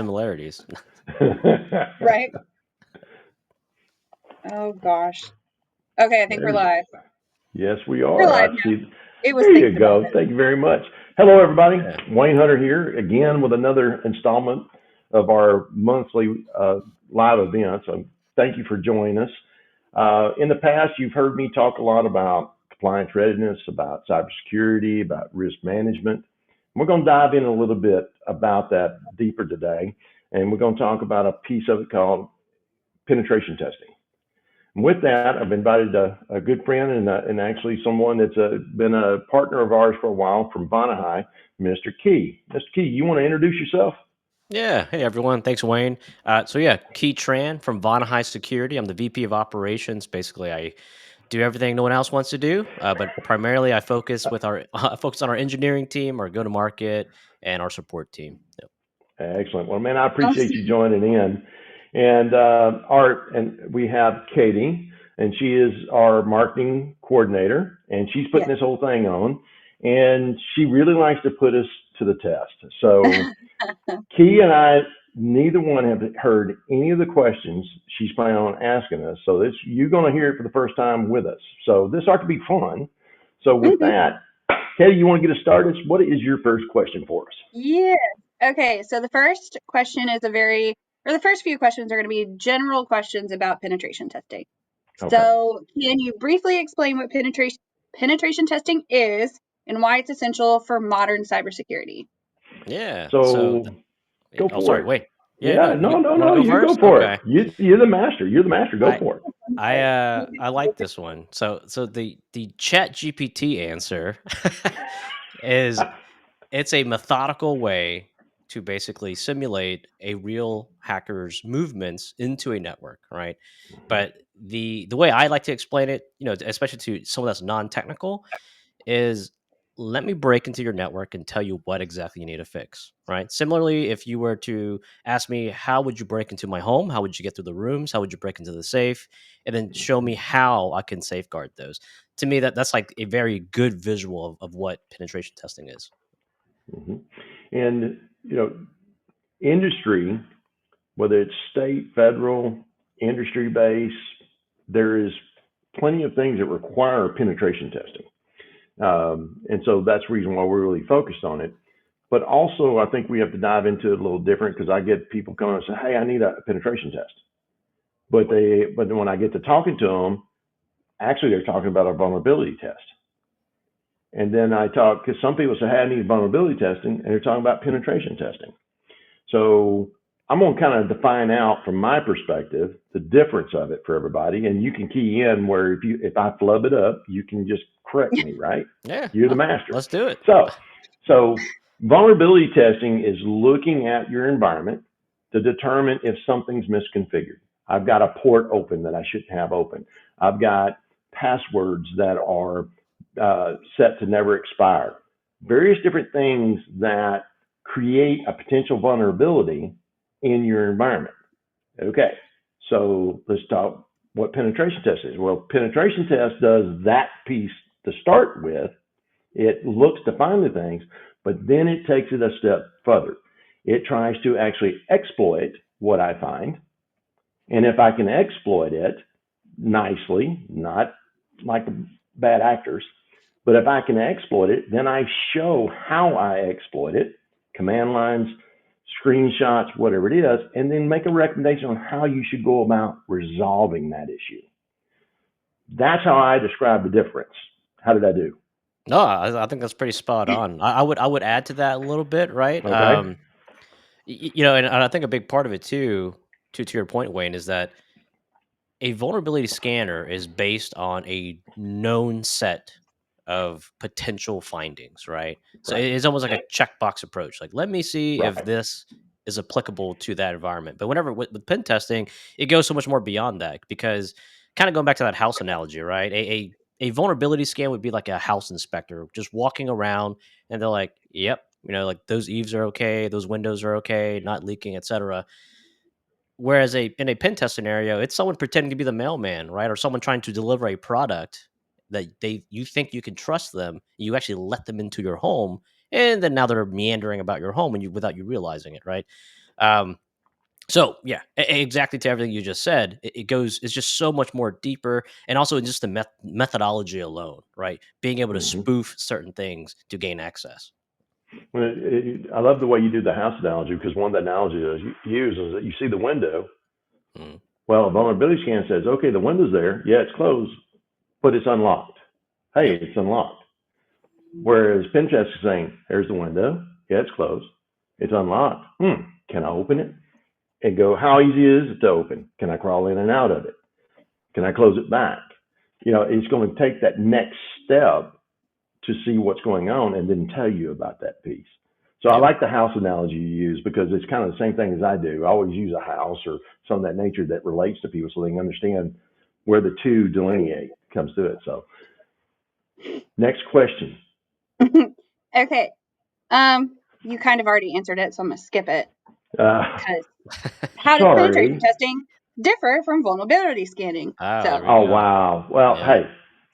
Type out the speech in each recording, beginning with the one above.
similarities. Right? Oh gosh. Okay, I think we're live. Yes, we We're are. I live now. see. It was There thinking you about go. it. Thank you very much. Hello, everybody. Yeah. Wayne Hunter here again with another installment of our monthly live event. So thank you for joining us. In the past, you've heard me talk a lot about compliance readiness, about cybersecurity, about risk management. We're going to dive in a little bit about that deeper today, and we're going to talk about a piece of it called penetration testing. And with that, I've invited a good friend and actually someone that's been a partner of ours for a while from Vonahi, Mr. Ky. Mr. Ky, you want to introduce yourself? Yeah. Hey, everyone. Thanks, Wayne. Ky Tran from Vonahi Security. I'm the VP of Operations. Basically, I do everything no one else wants to do, but primarily I focus with our focus on our engineering team, our go-to-market, and our support team. Yep. Excellent. Well, man, I appreciate you Awesome. joining in. And we have Katie, and she is our marketing coordinator, and she's putting Yes. this whole thing on, and she really likes to put us to the test. So Key and I, neither one have heard any of the questions she's planning on asking us. So this, you're going to hear it for the first time with us. So this ought to be fun. So with Mhm. that, Katie, you want to get us started? What is your first question for us? Yeah. Okay, so the first question is the first few questions are going to be general questions about penetration testing. Okay. So, can you briefly explain what penetration testing is and why it's essential for modern cybersecurity? Yeah. So go Oh, for sorry. it. Wait. Yeah. Yeah. No. No. No. You want to No. go You go first? for it. Okay. You're the master. You're the master. Go I for it. I like this one. So the Chat GPT answer is it's a methodical way to basically simulate a real hacker's movements into a network, right? But the way I like to explain it, especially to someone that's non-technical, is let me break into your network and tell you what exactly you need to fix, right? Similarly, if you were to ask me, how would you break into my home? How would you get through the rooms? How would you break into the safe? And then show me how I can safeguard those. To me, that's like a very good visual of what penetration testing is. Hmm. And industry, whether it's state, federal, industry base, there is plenty of things that require penetration testing. And so that's the reason why we're really focused on it. But also, I think we have to dive into it a little different because I get people coming and say, "Hey, I need a penetration test," but then when I get to talking to them, actually they're talking about a vulnerability test. And then I talk because some people say, "Hey, I need vulnerability testing," and they're talking about penetration testing. So I'm going to kind of define out from my perspective the difference of it for everybody, and you can key in where if I flub it up, you can just correct me, right? Yeah, You're the master. let's do it. So vulnerability testing is looking at your environment to determine if something's misconfigured. I've got a port open that I shouldn't have open. I've got passwords that are set to never expire. Various different things that create a potential vulnerability in your environment. Okay, so let's talk what penetration test is. Well, penetration test does that piece to start with. It looks to find the things, but then it takes it a step further. It tries to actually exploit what I find. And if I can exploit it nicely, not like bad actors, but if I can exploit it, then I show how I exploit it, command lines, screenshots, whatever it is, and then make a recommendation on how you should go about resolving that issue. That's how I describe the difference. How did I do? No, I think that's pretty spot on. I would add to that a little bit, right? Okay. And I think a big part of it too, to your point, Wayne, is that a vulnerability scanner is based on a known set of potential findings, right? So Right. it's almost like a checkbox approach. Like, let me see if Right. this is applicable to that environment. But whenever with pen testing, it goes so much more beyond that because kind of going back to that house analogy, right? A vulnerability scan would be like a house inspector just walking around and they're like, yep, like those eaves are okay, those windows are okay, not leaking, etc. Whereas in a pen test scenario, it's someone pretending to be the mailman, right? Or someone trying to deliver a product that you think you can trust them. You actually let them into your home, and then now they're meandering about your home and without you realizing it, right? Um, so yeah, exactly to everything you just said. It goes. It's just so much more deeper, and also in just the methodology alone, right? Being able to Hmm. spoof certain things to gain access. Well, I love the way you do the house analogy, because one of the analogies you use is that you see the window. Mm, Well, a vulnerability scan says, okay, the window's there. Yeah, it's closed, but it's unlocked. Hey, yep. it's unlocked. Whereas pen test is saying, here's the window. Yeah, it's closed. It's unlocked. Can I open it? And go, how easy is it to open? Can I crawl in and out of it? Can I close it back? It's going to take that next step to see what's going on and then tell you about that piece. So I Yep. like the house analogy you use, because it's kind of the same thing as I do. I always use a house or some of that nature that relates to people so they can understand where the two delineate comes to it. So next question. Okay. You kind of already answered it, so I'm gonna skip it. Uh, Because how does penetration sorry. testing differ from vulnerability scanning? Oh, there So, we Oh go. wow. Well, Yep.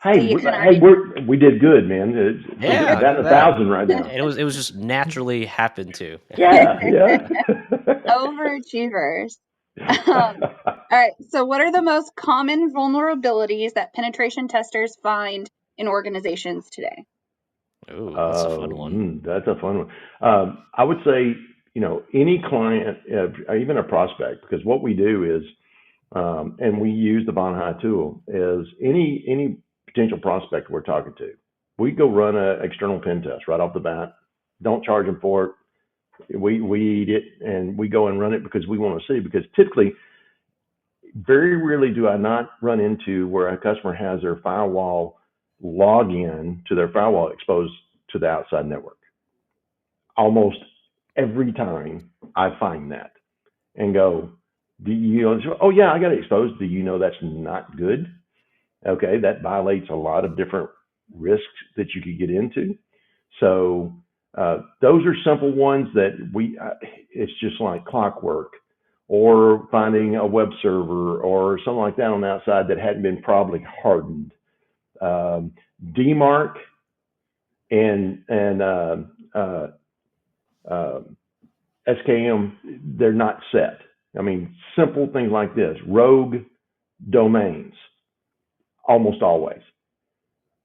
hey, so you kind of hey, already. we did good, man. We're Yeah, look batting at a that. thousand right now. It was just naturally happened to. Yeah, yeah. Overachievers. All right. So, what are the most common vulnerabilities that penetration testers find in organizations today? Ooh, that's a fun Oh, one. that's a fun one. I would say, any client, even a prospect, because what we do is, and we use the Vonahi tool, is any potential prospect we're talking to, we go run an external pen test right off the bat. Don't charge them for it. We eat it and we go and run it because we want to see. Because typically, very rarely do I not run into where a customer has their firewall login to their firewall exposed to the outside network. Almost every time I find that and go, do you know, oh yeah, I got it exposed. Do you know that's not good? Okay, that violates a lot of different risks that you could get into. So those are simple ones that it's just like clockwork, or finding a web server or something like that on the outside that hadn't been probably hardened. Um, DMARC and uh, uh, SKM, they're not set. I mean, simple things like this, rogue domains, almost always.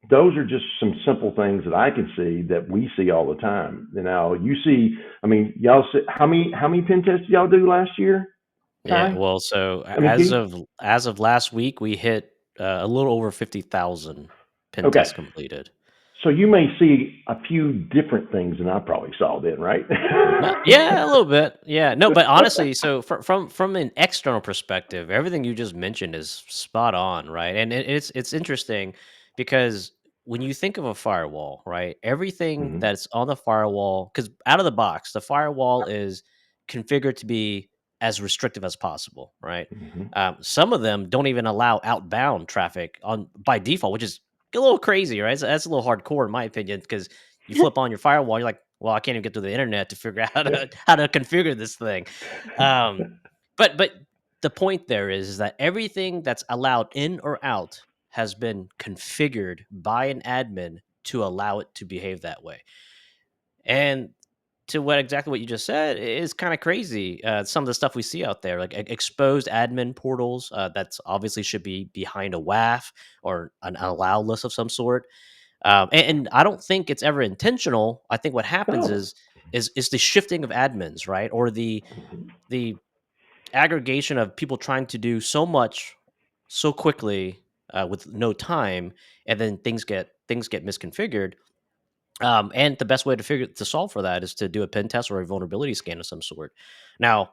Those are just some simple things that I can see that we see all the time. Now you see, I mean, y'all see, how many pen tests did y'all do last year, Yeah, Ky? well, so I mean, as of last week, we hit a little over 50,000 pen okay. tests completed. So you may see a few different things than I probably saw then, right? No, yeah, a little bit. Yeah, no, but honestly, so from an external perspective, everything you just mentioned is spot on, right? And it's interesting because when you think of a firewall, right, everything Hmm. that's on the firewall, because out of the box, the firewall is configured to be as restrictive as possible, right? Hmm. Some of them don't even allow outbound traffic on by default, which is a little crazy, right? So that's a little hardcore in my opinion because you flip on your firewall, you're like, well, I can't even get to the internet to figure out how to configure this thing. Um, but the point there is that everything that's allowed in or out has been configured by an admin to allow it to behave that way. And to what exactly what you just said is kind of crazy. Some of the stuff we see out there, like exposed admin portals, that's obviously should be behind a WAF or an allow list of some sort. And I don't think it's ever intentional. I think what happens Oh. is the shifting of admins, right, or the aggregation of people trying to do so much so quickly with no time, and then things get misconfigured. And the best way to solve for that is to do a pen test or a vulnerability scan of some sort. Now,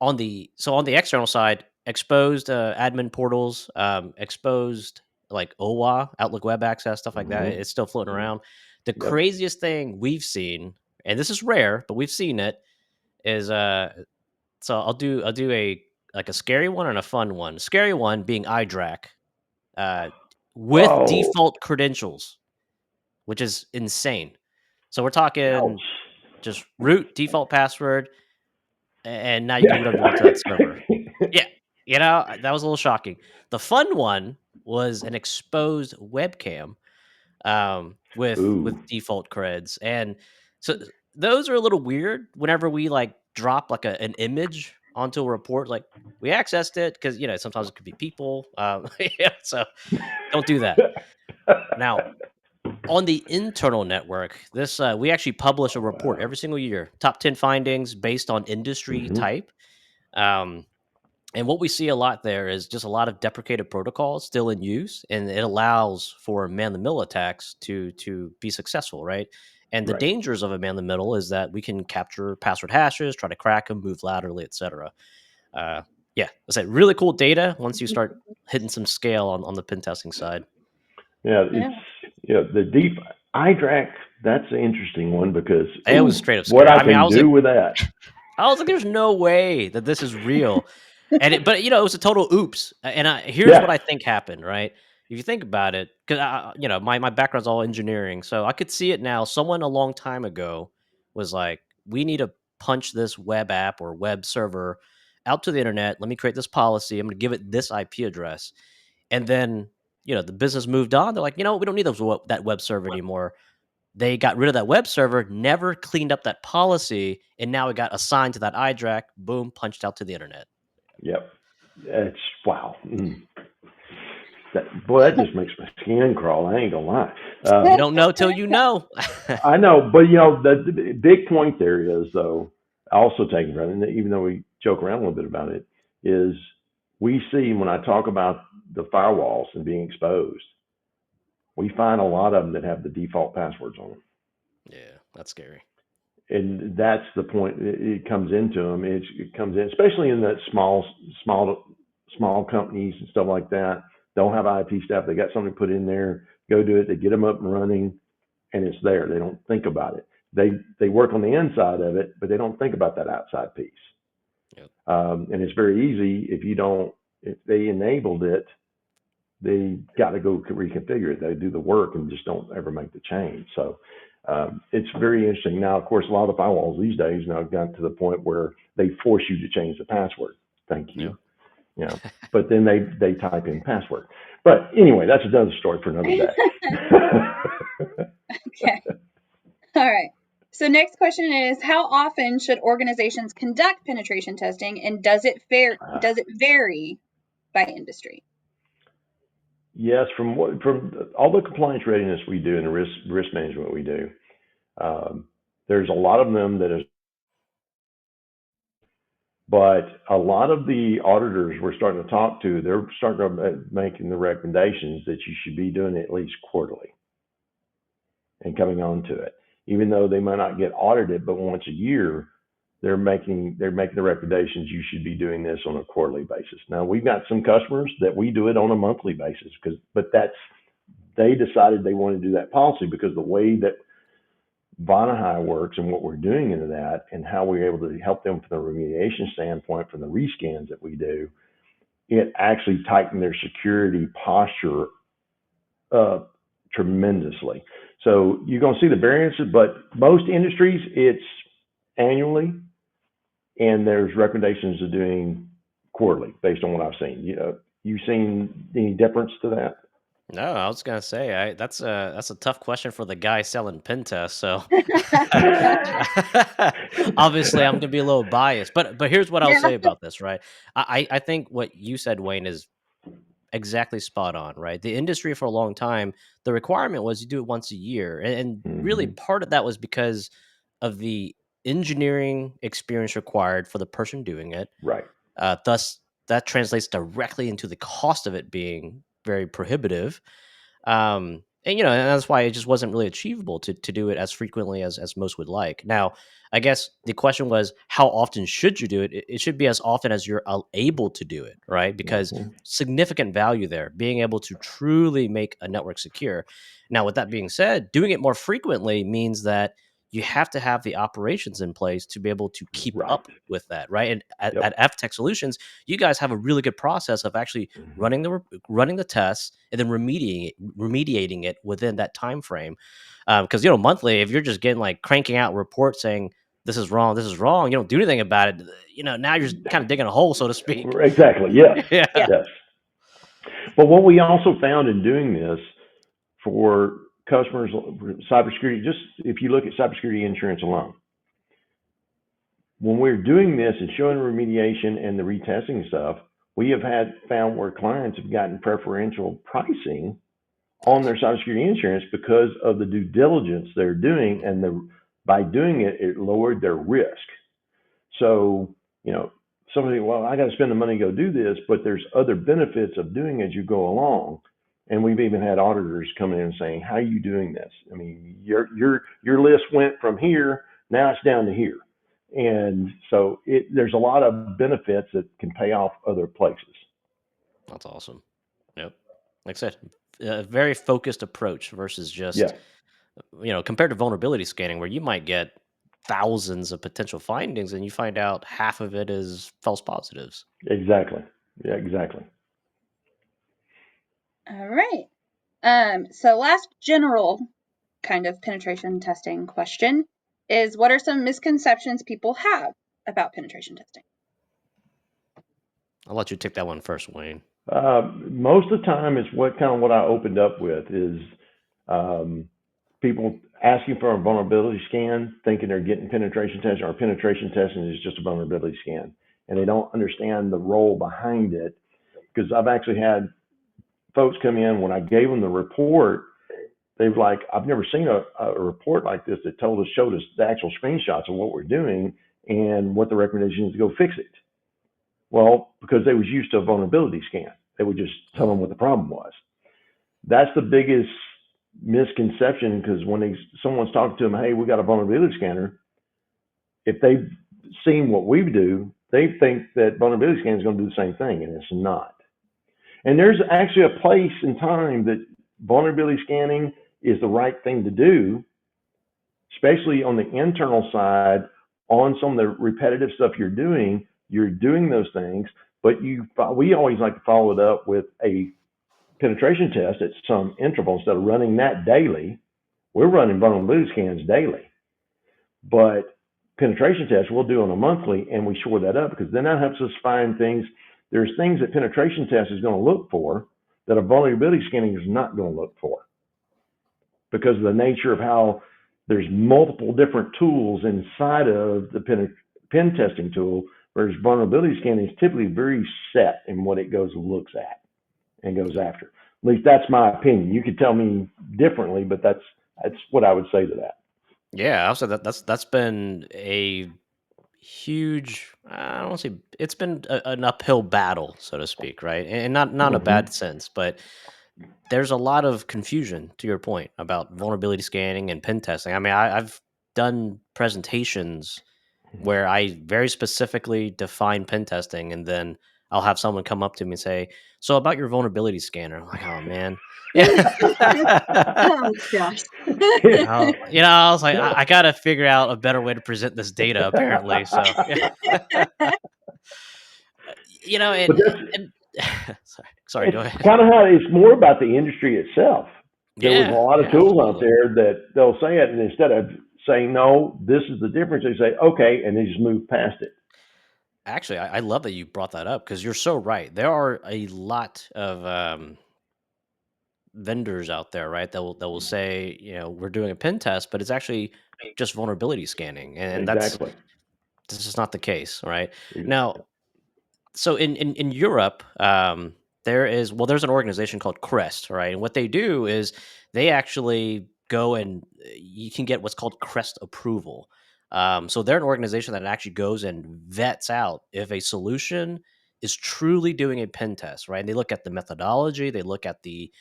on the external side, exposed admin portals, exposed like OWA, Outlook Web Access, stuff like that. Hmm. It's still floating around. The Yep. craziest thing we've seen, and this is rare, but we've seen it, is so I'll do a like a scary one and a fun one. Scary one being iDRAC, uh, with Whoa. default credentials, which is insane. So we're Ouch. talking just root default password, and now you can do Yeah. whatever you want to that server. Yeah, that was a little shocking. The fun one was an exposed webcam with Ooh. default creds, and so those are a little weird whenever we like drop like an image onto a report, like we accessed it, because sometimes it could be people. Yeah, so don't do that. Now, on the internal network, this we actually publish a report Wow. every single year, top 10 findings based on industry Hmm. type. Um, and what we see a lot there is just a lot of deprecated protocols still in use, and it allows for man-in-the-middle attacks to be successful, right? And the Right. dangers of a man-in-the-middle is that we can capture password hashes, try to crack them, move laterally, etc. Uh, yeah, I said really cool data once you start hitting some scale on the pen testing side. Yeah, Yeah. the deep iDRAC. That's an interesting one because It was straight up what scary. I I mean, can do with that. I was like, "There's no way that this is real," but it was a total oops. And here's what Yeah. I think happened. Right, if you think about it, because my background's all engineering, so I could see it now. Someone a long time ago was like, "We need to punch this web app or web server out to the internet. Let me create this policy. I'm going to give it this IP address." And then the business moved on. They're like, we don't need that web server anymore. They got rid of that web server, never cleaned up that policy, and now it got assigned to that iDRAC. Boom, punched out to the internet. Yep. It's wow. That just makes my skin crawl. I ain't gonna lie. You don't know till you know. I know, but the big point there is though, also taking from it, and even though we joke around a little bit about it, is we see when I talk about the firewalls and being exposed, we find a lot of them that have the default passwords on them. Yeah, that's scary. And that's the point. It comes into them. It comes in, especially in that small companies and stuff like that. Don't have IT staff. They got something put in there. Go do it. They get them up and running, and it's there. They don't think about it. They work on the inside of it, but they don't think about that outside piece. Yep. And it's very easy if you don't. If they enabled it, they got to go reconfigure it. They do the work and just don't ever make the change. So it's very interesting. Now, of course, a lot of the firewalls these days now have gotten to the point where they force you to change the password. Thank Yep. you. But then they type in password. But anyway, that's another story for another day. Okay. All right. So next question is, how often should organizations conduct penetration testing, and does it vary by industry? Yes, from all the compliance readiness we do and the risk management we do, there's a lot of them that is, but a lot of the auditors we're starting to talk to, they're starting to making the recommendations that you should be doing it at least quarterly and coming on to it, even though they might not get audited, but once a year. They're making the recommendations you should be doing this on a quarterly basis. Now we've got some customers that we do it on a monthly basis but they decided they want to do that policy because the way that Vonahi works and what we're doing into that and how we're able to help them from the remediation standpoint, from the rescans that we do, it actually tightened their security posture tremendously. So you're going to see the variances, but most industries it's annually, and there's recommendations of doing quarterly based on what I've seen. You seen any difference to that? No, I was gonna say that's a tough question for the guy selling pen tests. So obviously, I'm gonna be a little biased, but here's what I'll Yeah. say about this. Right, I think what you said, Wayne, is exactly spot on. Right, the industry for a long time, the requirement was you do it once a year, and really Hmm. part of that was because of the engineering experience required for the person doing it. Right. Thus, that translates directly into the cost of it being very prohibitive. And that's why it just wasn't really achievable to do it as frequently as most would like. Now, I guess the question was, how often should you do it? It should be as often as you're able to do it, right? Because Hmm. significant value there, being able to truly make a network secure. Now, with that being said, doing it more frequently means that you have to have the operations in place to be able to keep Right. up with that, right? And at Yep. FTech Solutions, you guys have a really good process of actually Hmm. running the tests and then remediating it within that time frame. Because monthly, if you're just getting like cranking out reports saying this is wrong, you don't do anything about it. Now you're just kind of digging a hole, so to speak. Exactly. Yes. Yeah. Yeah. Yes. But what we also found in doing this for customers, cybersecurity, just if you look at cybersecurity insurance alone, when we're doing this and showing remediation and the retesting stuff, we have found where clients have gotten preferential pricing on Nice. their cybersecurity insurance because of the due diligence they're doing, and by doing it, it lowered their risk. So, somebody, well, I got to spend the money to go do this, but there's other benefits of doing as you go along. And we've even had auditors come in and saying, "How are you doing this? I mean, your list went from here, now it's down to here." And so there's a lot of benefits that can pay off other places. That's awesome. Yep. Like I said, a very focused approach versus just, Yeah, compared to vulnerability scanning, where you might get thousands of potential findings and you find out half of it is false positives. exactly. Yeah, exactly. All right. So last general kind of penetration testing question is, what are some misconceptions people have about penetration testing? I'll let you take that one first, Wayne. Most of the time, it's what I opened up with is um, people asking for a vulnerability scan, thinking they're getting penetration testing, or penetration testing is just a vulnerability scan, and they don't understand the role behind it. Because I've actually had folks come in when I gave them the report, they've like, "I've never seen a report like this that showed us the actual screenshots of what we're doing and what the recommendation is to go fix it." Well, because they was used to a vulnerability scan, they would just tell them what the problem was. That's the biggest misconception, because when someone's talking to them, "Hey, we got a vulnerability scanner," if they've seen what we do, they think that vulnerability scanning is going to do the same thing, and it's not. And there's actually a place and time that vulnerability scanning is the right thing to do, especially on the internal side. On some of the repetitive stuff you're doing those things, but we always like to follow it up with a penetration test at some interval instead of running that daily. We're running vulnerability scans daily, but penetration tests we'll do on a monthly, and we shore that up because then that helps us find things. There's things that penetration test is going to look for that a vulnerability scanning is not going to look for, because of the nature of how there's multiple different tools inside of the pen testing tool, whereas vulnerability scanning is typically very set in what it looks at and goes after. At least that's my opinion. You could tell me differently, but that's what I would say to that. Yeah, I'll say that's been a huge. I don't want to say it's been an uphill battle, so to speak, right? And not in a Mm-hmm. bad sense, but there's a lot of confusion, to your point, about vulnerability scanning and pen testing. I mean, I've done presentations where I very specifically define pen testing, and then I'll have someone come up to me and say, "So about your vulnerability scanner," I'm like, "Oh man, yeah." Oh gosh. I was like, I got to figure out a better way to present this data, apparently. So, yeah. But And sorry, go it's ahead. kind of how it's more about the industry itself. There was a Yeah, lot of yeah, tools out absolutely. there that they'll say it, and instead of saying no, this is the difference, they say okay, and they just move past it. Actually, I love that you brought that up because you're so right. There are a lot of vendors out there, right? That will say, we're doing a pen test, but it's actually just vulnerability scanning, and that's Exactly. this is not the case, right? Now, so in Europe, there's an organization called Crest, right? And what they do is they actually go and you can get what's called Crest approval. So they're an organization that actually goes and vets out if a solution is truly doing a pen test, right? And they look at the methodology, they look at the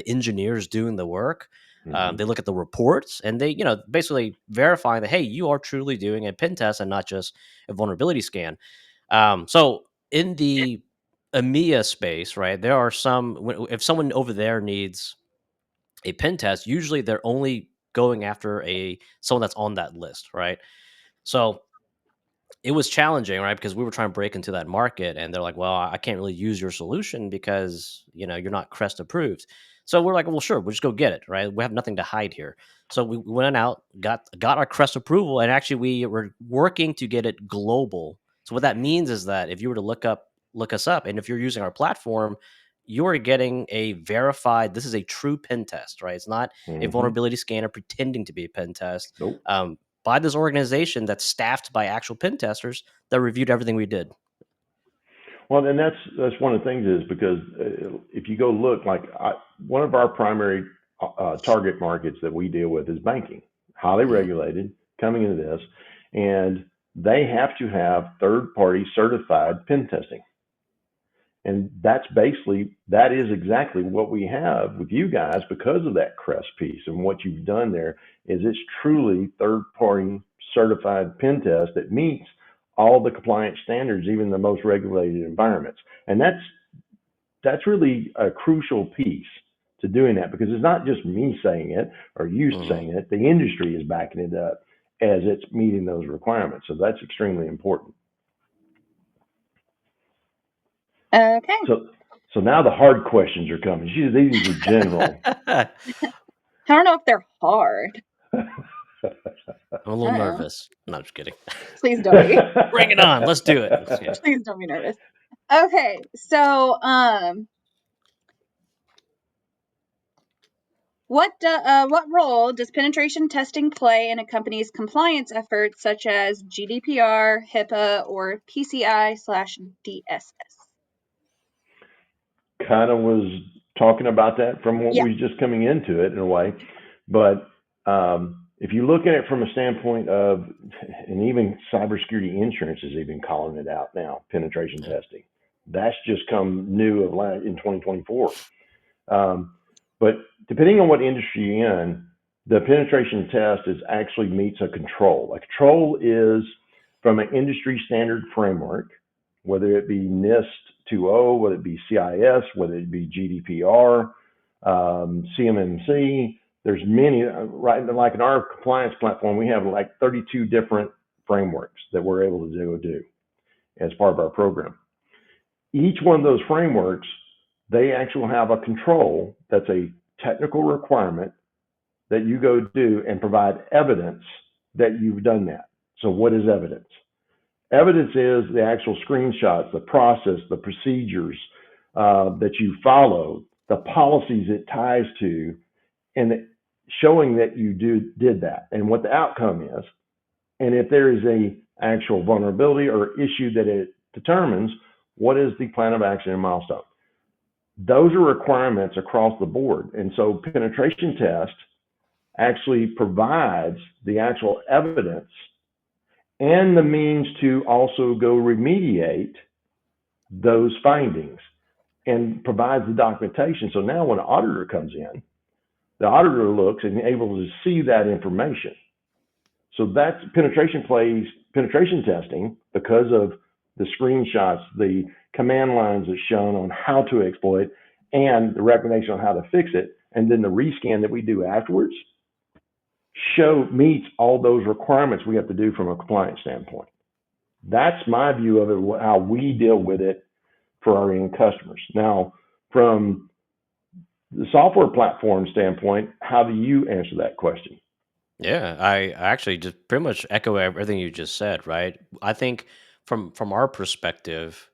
engineers doing the work, Mm-hmm. they look at the reports, and they basically verify that, hey, you are truly doing a pen test and not just a vulnerability scan. So in the EMEA space, right, there are if someone over there needs a pen test, usually they're only going after someone that's on that list, right? So it was challenging, right? Because we were trying to break into that market, and they're like, "Well, I can't really use your solution because you're not Crest approved." So we're like, "Well, sure, we'll just go get it, right? We have nothing to hide here." So we went out, got our Crest approval, and actually we were working to get it global. So what that means is that if you were to look us up, and if you're using our platform, you are getting a verified. This is a true pen test, right? It's not a Mm-hmm. vulnerability scanner pretending to be a pen test. Nope. Um, by this organization that's staffed by actual pen testers that reviewed everything we did. Well, and that's one of the things is because if you go look, one of our primary target markets that we deal with is banking, highly regulated, coming into this, and they have to have third-party certified pen testing. And that is exactly what we have with you guys because of that CREST piece. And what you've done there is it's truly third-party certified pen test that meets all the compliance standards, even the most regulated environments. And that's really a crucial piece to doing that, because it's not just me saying it or you saying it. The industry is backing it up as it's meeting those requirements. So that's extremely important. Okay. So now the hard questions are coming. These are general. I don't know if they're hard. I'm a little nervous. No, I'm just kidding. Please don't be. Bring it on. Let's do it. Yeah. Please don't be nervous. Okay, so what role does penetration testing play in a company's compliance efforts, such as GDPR, HIPAA, or PCI/DSS? Kind of was talking about that from what we was just coming into it in a way, but if you look at it from a standpoint of, and even cybersecurity insurance is even calling it out now, penetration testing. That's just come new in 2024. But depending on what industry you're in, the penetration test actually meets a control. A control is from an industry standard framework, whether it be NIST 2.0, whether it be CIS, whether it be GDPR, CMMC. There's many, right? Like in our compliance platform, we have like 32 different frameworks that we're able to do as part of our program. Each one of those frameworks, they actually have a control that's a technical requirement that you go do and provide evidence that you've done that. So what is evidence? Evidence is the actual screenshots, the process, the procedures that you follow, the policies it ties to, and showing that you did that and what the outcome is. And if there is a actual vulnerability or issue that it determines, what is the plan of action and milestone? Those are requirements across the board. And so penetration test actually provides the actual evidence and the means to also go remediate those findings and provides the documentation. So now when an auditor comes in, the auditor looks and able to see that information. So that's penetration testing, because of the screenshots, the command lines that's shown on how to exploit, and the recommendation on how to fix it, and then the rescan that we do afterwards meets all those requirements we have to do from a compliance standpoint. That's my view of it, how we deal with it for our end customers. Now, from the software platform standpoint, how do you answer that question? Yeah, I actually just pretty much echo everything you just said, right? I think from our perspective,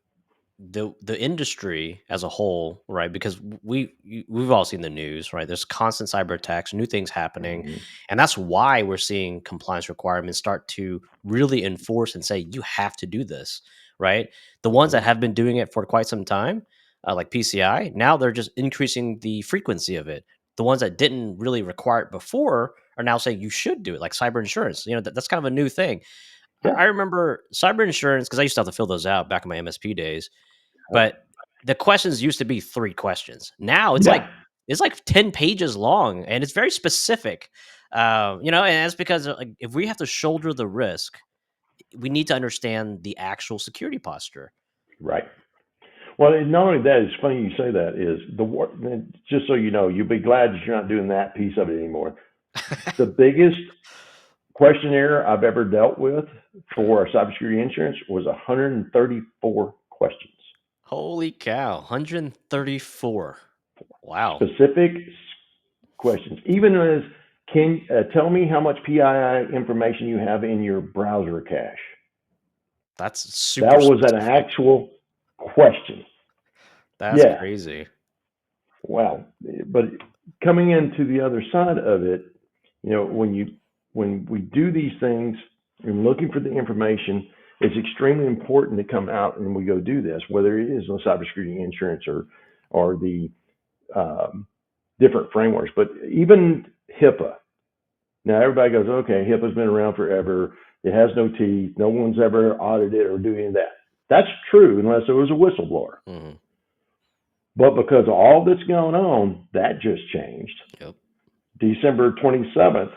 the industry as a whole, right? Because we've all seen the news, right? There's constant cyber attacks, new things happening, and that's why we're seeing compliance requirements start to really enforce and say you have to do this, right? The ones that have been doing it for quite some time, like PCI, now they're just increasing the frequency of it. The ones that didn't really require it before are now saying you should do it, like cyber insurance. You know, that's kind of a new thing. Yeah. I remember cyber insurance because I used to have to fill those out back in my MSP days. But the questions used to be 3 questions. Now it's like 10 pages long, and it's very specific. You know, and that's because like if we have to shoulder the risk, we need to understand the actual security posture. Right. Well, not only that, it's funny you say that. Just so you know, you'll be glad that you're not doing that piece of it anymore. The biggest questionnaire I've ever dealt with for cybersecurity insurance was 134 questions. Holy cow, 134. Wow. Specific questions. Even as, can tell me how much PII information you have in your browser cache. That's super That was specific. an actual question. That's crazy. Wow. But coming into the other side of it, you know, when you when we do these things and looking for the information, it's extremely important to come out and we go do this, whether it is on cybersecurity insurance or the different frameworks, but even HIPAA. Now everybody goes, okay, HIPAA's been around forever. It has no teeth. No one's ever audited or doing any of that. That's true unless there was a whistleblower. Mm-hmm. But because of all that's going on, that just changed. Yep. December 27th,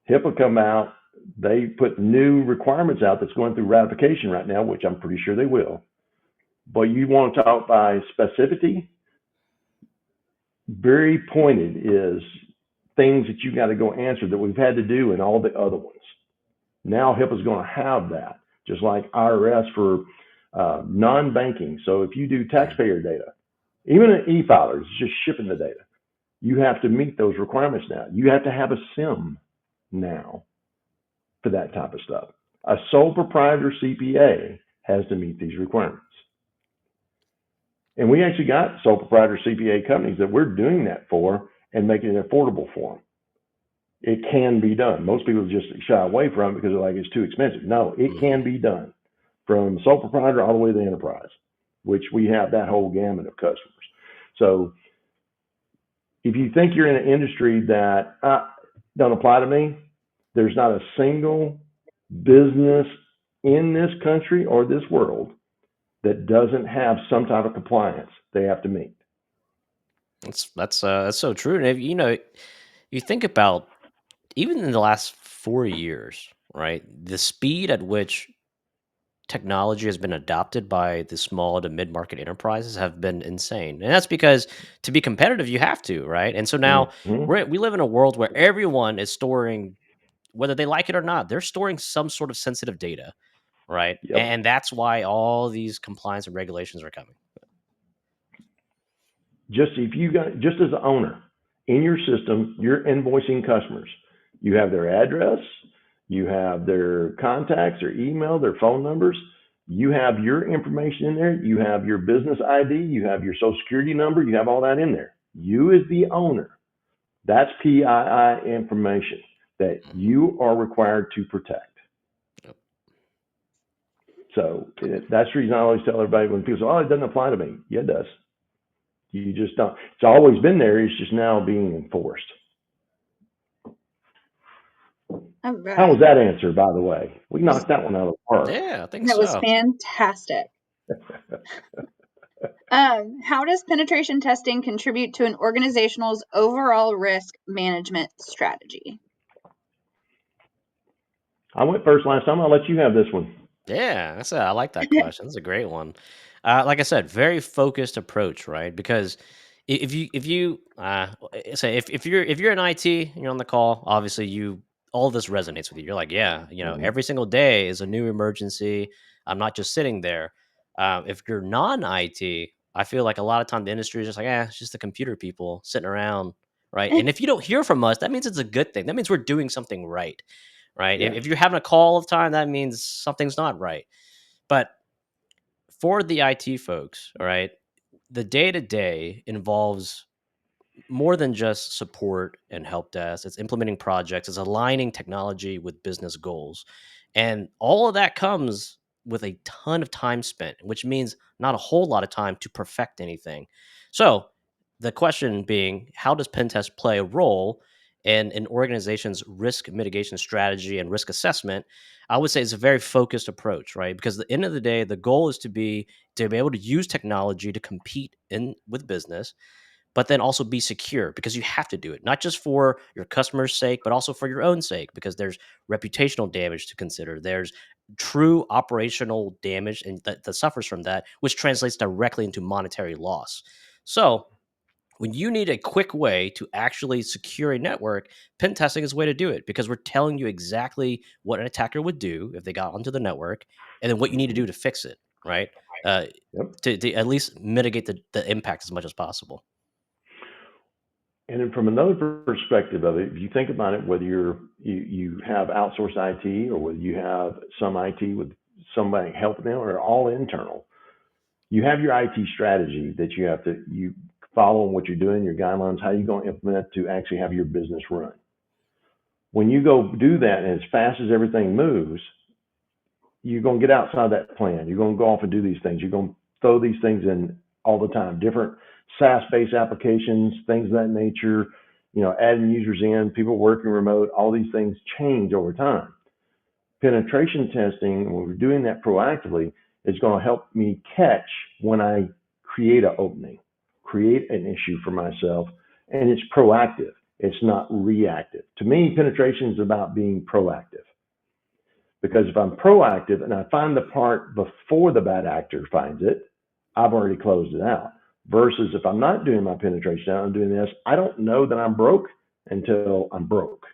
HIPAA come out. They put new requirements out that's going through ratification right now, which I'm pretty sure they will. But you want to talk by specificity, very pointed is things that you got to go answer that we've had to do in all the other ones. Now HIPAA is going to have that, just like IRS for non-banking. So if you do taxpayer data, even an e-filer is just shipping the data, you have to meet those requirements now. You have to have a SIM now for that type of stuff. A sole proprietor CPA has to meet these requirements. And we actually got sole proprietor CPA companies that we're doing that for and making it affordable for them. It can be done. Most people just shy away from it because they're like, it's too expensive. No, it can be done from sole proprietor all the way to the enterprise, which we have that whole gamut of customers. So if you think you're in an industry that don't apply to me, there's not a single business in this country or this world that doesn't have some type of compliance they have to meet. That's so true. And if, you think about even in the last 4 years, right? The speed at which technology has been adopted by the small to mid-market enterprises have been insane. And that's because to be competitive, you have to, right? And so now Mm-hmm. we live in a world where everyone is storing, whether they like it or not, they're storing some sort of sensitive data, right? Yep. And that's why all these compliance and regulations are coming. Just if you got, just as an owner in your system, you're invoicing customers. You have their address, you have their contacts, their email, their phone numbers. You have your information in there. You have your business ID. You have your social security number. You have all that in there. You as the owner, that's PII information that you are required to protect. Yep. So that's the reason I always tell everybody when people say, oh, it doesn't apply to me. Yeah, it does. You just don't. It's always been there. It's just now being enforced. All right. How was that answer, by the way? We knocked that one out of the park. Yeah, I think That was so. fantastic. How does penetration testing contribute to an organization's overall risk management strategy? I went first last time. I'll let you have this one. Yeah, I like that question. That's a great one. Like I said, very focused approach, right? Because if you're in IT and you're on the call, obviously all this resonates with you. You're like, yeah, Mm-hmm. every single day is a new emergency. I'm not just sitting there. If you're non-IT, I feel like a lot of time the industry is just like, it's just the computer people sitting around, right? And if you don't hear from us, that means it's a good thing. That means we're doing something right. Right. Yeah. If you're having a call all the time, that means something's not right. But for the IT folks, all right, the day to day involves more than just support and help desk. It's implementing projects, it's aligning technology with business goals. And all of that comes with a ton of time spent, which means not a whole lot of time to perfect anything. So the question being, how does pen test play a role in an organization's risk mitigation strategy and risk assessment? I would say it's a very focused approach, right? Because at the end of the day, the goal is to be able to use technology to compete in with business, but then also be secure because you have to do it, not just for your customer's sake, but also for your own sake, because there's reputational damage to consider. There's true operational damage and that suffers from that, which translates directly into monetary loss. So when you need a quick way to actually secure a network, pen testing is a way to do it because we're telling you exactly what an attacker would do if they got onto the network, and then what you need to Mm-hmm. do to fix it, right? Uh, Yep. to at least mitigate the impact as much as possible. And then from another perspective of it, if you think about it, whether you have outsourced IT or whether you have some IT with somebody helping them or all internal, you have your IT strategy that you follow what you're doing, your guidelines, how you're going to implement to actually have your business run. When you go do that, and as fast as everything moves, you're going to get outside that plan. You're going to go off and do these things. You're going to throw these things in all the time. Different SaaS-based applications, things of that nature. Adding users in, people working remote. All these things change over time. Penetration testing, when we're doing that proactively, is going to help me catch when I create an opening, create an issue for myself, and it's proactive. It's not reactive. To me, penetration is about being proactive. Because if I'm proactive and I find the part before the bad actor finds it, I've already closed it out. Versus if I'm not doing my penetration, I'm doing this, I don't know that I'm broke until I'm broke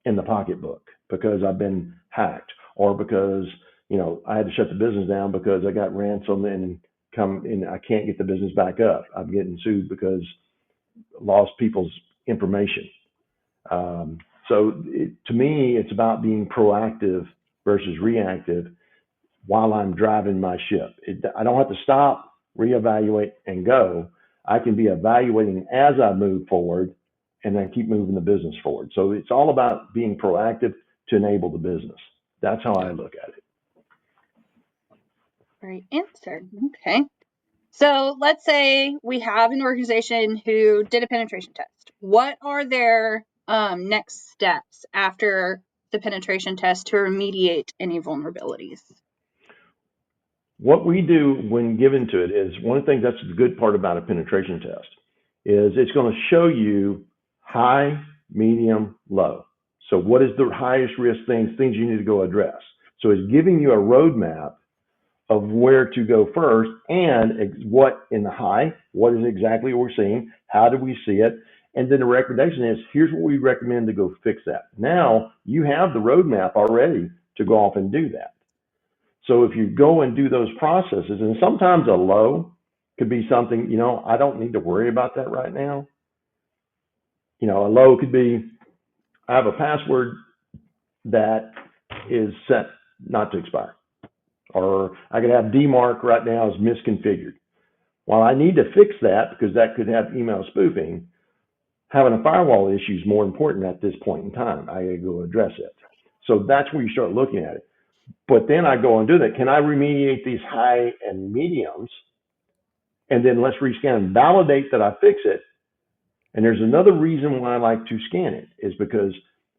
in the pocketbook because I've been hacked, or because I had to shut the business down because I got ransomed and I can't get the business back up. I'm getting sued because lost people's information. To me, it's about being proactive versus reactive while I'm driving my ship. I don't have to stop, reevaluate, and go. I can be evaluating as I move forward and then keep moving the business forward. So it's all about being proactive to enable the business. That's how I Yeah. look at it. Great answer. Okay. So let's say we have an organization who did a penetration test. What are their next steps after the penetration test to remediate any vulnerabilities? What we do when given to it is, one of the things that's the good part about a penetration test is it's going to show you high, medium, low. So what is the highest risk things you need to go address? So it's giving you a roadmap of where to go first, and what in the high, what is exactly what we're seeing, how do we see it, and then the recommendation is, here's what we recommend to go fix that. Now you have the roadmap already to go off and do that. So if you go and do those processes, and sometimes a low could be something, I don't need to worry about that right now. A low could be, I have a password that is set not to expire. Or I could have DMARC right now is misconfigured. While I need to fix that because that could have email spoofing, having a firewall issue is more important at this point in time. I gotta go address it. So that's where you start looking at it. But then I go and do that. Can I remediate these high and mediums? And then let's rescan and validate that I fix it. And there's another reason why I like to scan it, is because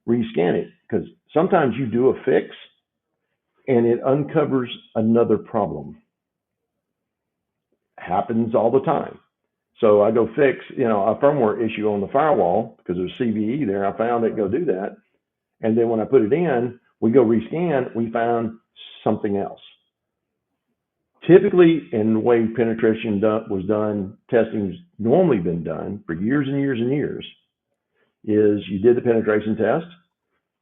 rescan it, because sometimes you do a fix and it uncovers another problem. Happens all the time. So I go fix, a firmware issue on the firewall because there's CVE there. I found it, go do that. And then when I put it in, we go rescan, we found something else. Typically, in the way penetration was done, testing's normally been done for years and years and years, is you did the penetration test,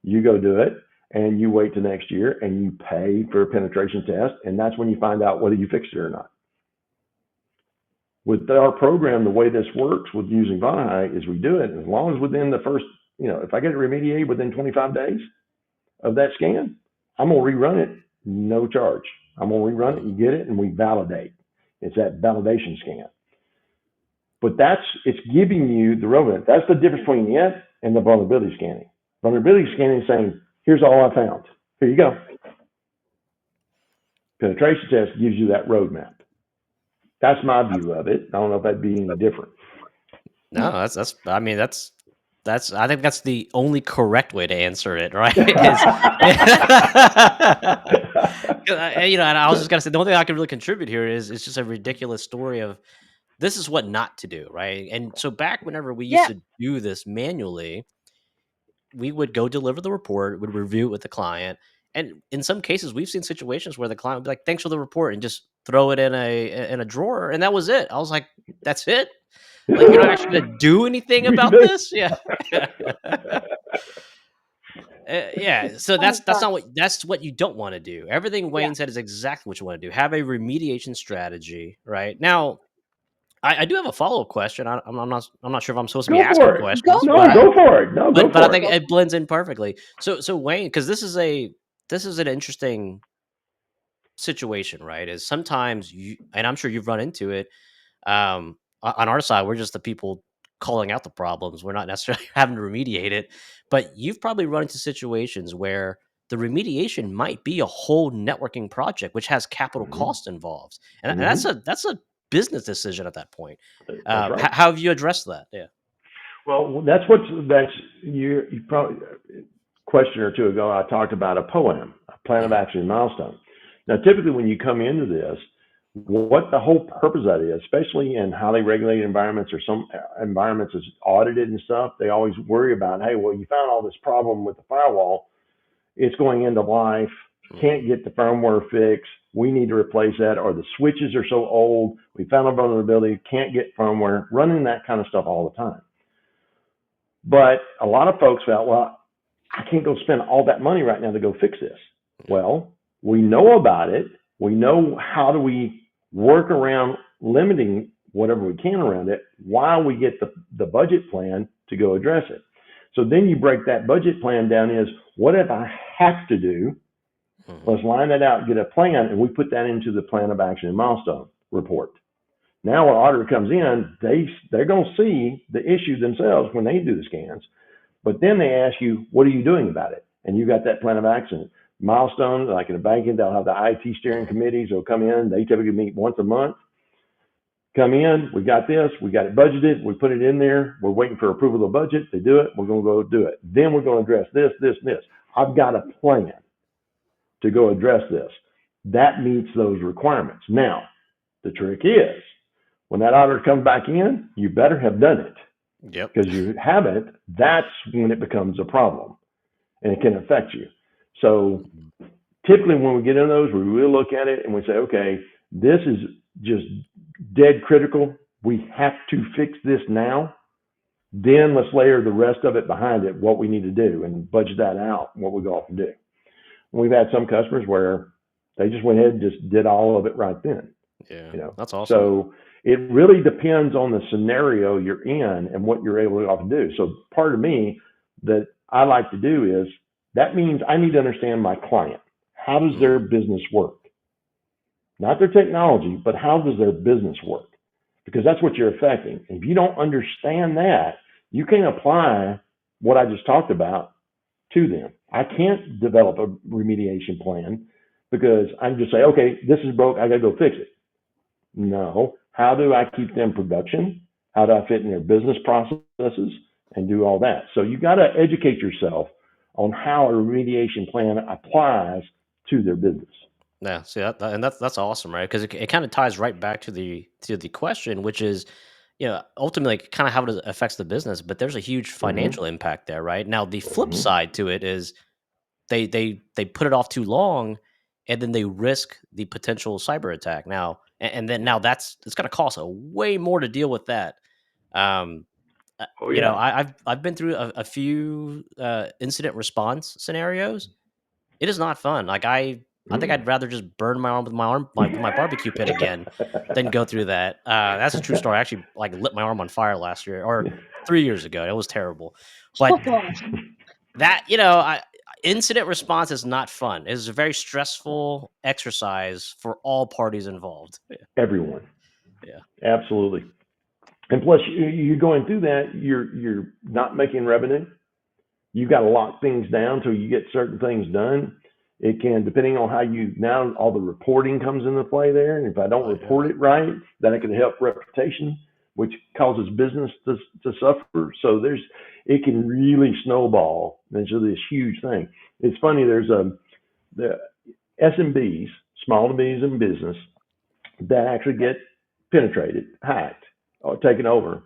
you go do it, and you wait till next year and you pay for a penetration test, and that's when you find out whether you fixed it or not. With our program, the way this works with using Vonahi is we do it as long as within the first, if I get it remediated within 25 days of that scan, I'm going to rerun it, no charge. I'm going to rerun it, you get it, and we validate. It's that validation scan. But it's giving you the roadmap. That's the difference between it and the vulnerability scanning. Vulnerability scanning is saying, here's all I found. Here you go. Penetration test gives you that roadmap. That's my view of it. I don't know if that'd be any different. No, I think that's the only correct way to answer it, right? And I was just gonna say the only thing I can really contribute here is it's just a ridiculous story of this is what not to do, right? And so back whenever we used to do this manually, we would go deliver the report, would review it with the client, and in some cases, we've seen situations where the client would be like, "Thanks for the report," and just throw it in a drawer, and that was it. I was like, "That's it? Like you're not actually gonna do anything about this?" Yeah. Yeah, so that's what you don't want to do. Everything Wayne said is exactly what you want to do. Have a remediation strategy, right? Now, I do have a follow up question. I'm not sure if I'm supposed to be Go asking for it. questions, No, but go for it. No, go but I for think it. it blends in perfectly. So Wayne, because this is an interesting situation, right? Is sometimes you, and I'm sure you've run into it. On our side, we're just the people calling out the problems. We're not necessarily having to remediate it, but you've probably run into situations where the remediation might be a whole networking project, which has capital Mhm. cost involved, and Mhm. that's a business decision at that point. That's right. How have you addressed that? Yeah. Well, that's you probably question or two ago. I talked about a POAM, a plan of Mhm. action and milestone. Now, typically, when you come into this, what the whole purpose of that is, especially in highly regulated environments or some environments is audited and stuff, they always worry about, hey, well, you found all this problem with the firewall. It's going into life. Mhm. Can't get the firmware fixed. We need to replace that, or the switches are so old. We found a vulnerability. Can't get firmware. Running that kind of stuff all the time. But a lot of folks felt, well, I can't go spend all that money right now to go fix this. Yep. Well, we know about it. We know how do we work around limiting whatever we can around it while we get the budget plan to go address it. So then you break that budget plan down is what if I have to do? Mhm. Let's line that out, get a plan, and we put that into the plan of action and milestone report. Now, when auditor comes in, they're going to see the issue themselves when they do the scans, but then they ask you, what are you doing about it? And you got that plan of action. Milestones, like in a banking, they'll have the IT steering Mhm. committees. They'll come in. They typically meet once a month. Come in. We got this. We got it budgeted. We put it in there. We're waiting for approval of the budget. They do it. We're going to go do it. Then we're going to address this, this, and this. I've got a plan to go address this. That meets those requirements. Now, the trick is when that auditor comes back in, you better have done it. Yep. Because you haven't, that's when it becomes a problem and it can affect you. So Mhm. typically when we get into those, we really look at it and we say, okay, this is just dead critical. We have to fix this now. Then let's layer the rest of it behind it, what we need to do, and budget that out, what we go off and do. We've had some customers where they just went ahead and just did all of it right then. Yeah, you know. that's awesome. So it really depends on the scenario you're in and what you're able to often do. So part of me that I like to do is that means I need to understand my client. How does their Mhm. business work? Not their technology, but how does their business work? Because that's what you're affecting. If you don't understand that, you can't apply what I just talked about to them. I can't develop a remediation plan because I can just say, okay, this is broke. I got to go fix it. No. How do I keep them production? How do I fit in their business processes and do all that? So you got to educate yourself on how a remediation plan applies to their business. Yeah, see and that's awesome, right? Because it kind of ties right back to the question, which is, ultimately kind of how it affects the business. But there's a huge Mm-hmm. financial impact there, right? Now, the flip Mm-hmm. side to it is they put it off too long, and then they risk the potential cyber attack. Now, and then now it's going to cost a way more to deal with that. Um, Oh yeah. I've been through a few incident response scenarios. It is not fun. Like I think Mm. I'd rather just burn my arm with my barbecue pit again than go through that. That's a true story. I actually like lit my arm on fire last year or 3 years ago. It was terrible. But that incident response is not fun. It is a very stressful exercise for all parties involved. Yeah, Everyone. yeah, Absolutely. And plus, you're going through that. You're not making revenue. You got to lock things down till you get certain things done. It can, depending on how you now, all the reporting comes into play there. And if I don't oh yeah, report it right, then it can help reputation, which causes business to suffer. So it can really snowball into this huge thing. It's funny. The SMBs, small to medium business, that actually get penetrated, hacked, or taken over.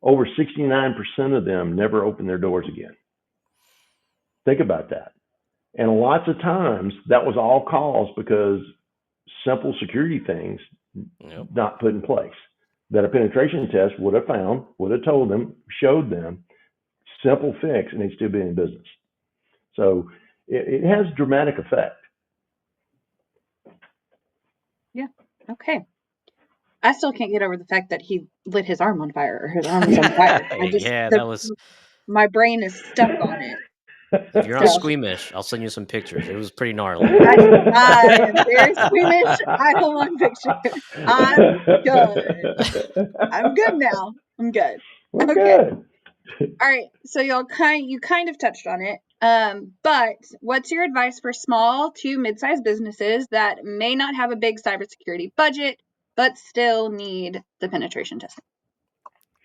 Over 69% of them never open their doors again. Think about that. And lots of times that was all caused because simple security things yep. not put in place that a penetration test would have found, would have told them, showed them, simple fix, and they'd still be in business. So it has dramatic effect. Yeah. Okay. I still can't get over the fact that he lit his arm on fire or his arm was on fire. Yeah, that was. My brain is stuck on it. If you're not So squeamish, I'll send you some pictures. It was pretty gnarly. I am very squeamish. I don't want picture. I'm good. I'm good now. I'm good. We're Okay. good. All right. So you kind of touched on it. But what's your advice for small to mid-sized businesses that may not have a big cybersecurity budget, but still need the penetration testing?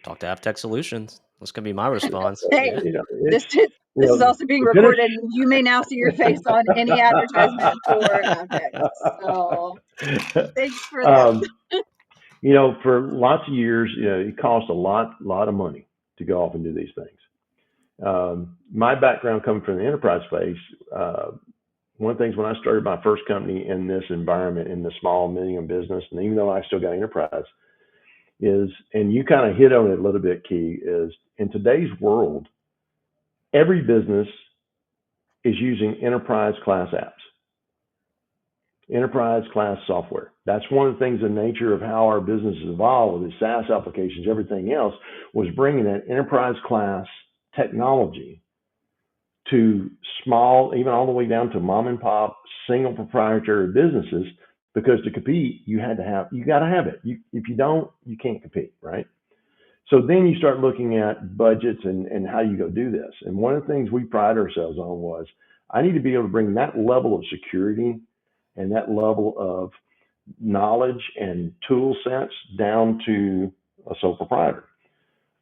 Talk to Avtech Solutions. That's gonna be my response. Hey, Yeah. You know, this it's is you this is know also being the penet- recorded. You may now see your face on any advertisement for Avtex. So thanks for that. um, for lots of years, it costs a lot of money to go off and do these things. My background coming from the enterprise space, one of the things when I started my first company in this environment, in the small medium business, and even though I still got enterprise, is, and you kind of hit on it a little bit, Key, is in today's world, every business is using enterprise class apps, enterprise class software. That's one of the things, the nature of how our business has evolved with the SaaS applications, everything else, was bringing that enterprise class technology to small, even all the way down to mom and pop, single proprietary businesses. Because to compete, you got to have it. If you don't, you can't compete, right? So then you start looking at budgets and how you go do this. And one of the things we pride ourselves on was, I need to be able to bring that level of security and that level of knowledge and tool sets down to a sole proprietor.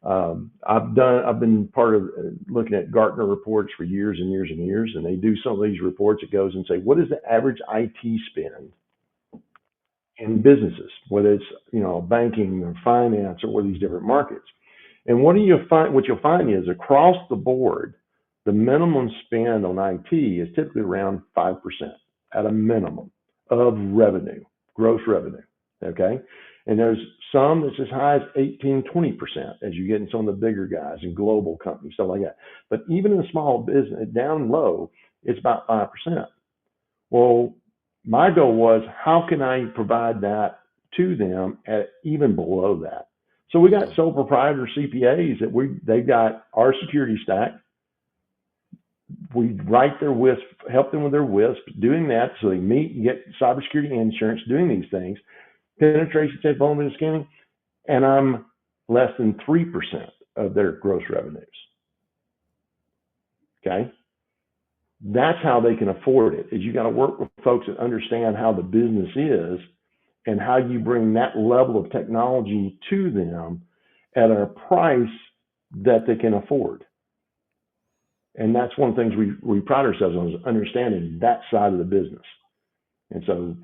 I've been part of looking at Gartner reports for years and years and years, and they do some of these reports. It goes and say, what is the average IT spend in businesses, whether it's banking or finance or one of these different markets. And what you'll find is across the board, the minimum spend on IT is typically around 5% at a minimum of revenue, gross revenue. Okay. And there's some that's as high as 18, 20% as you get in some of the bigger guys and global companies, stuff like that. But even in a small business, down low, it's about 5%. Well, my goal was, how can I provide that to them at even below that? So we got Mhm. sole proprietor CPAs that they've got our security stack. We write their WISP, help them with their WISP, doing that so they meet and get cybersecurity insurance, doing these things, penetration test, vulnerability scanning, and I'm less than 3% of their gross revenues. Okay. That's how they can afford it, is you got to work with folks that understand how the business is and how you bring that level of technology to them at a price that they can afford. And that's one of the things we pride ourselves on, is understanding that side of the business. And so,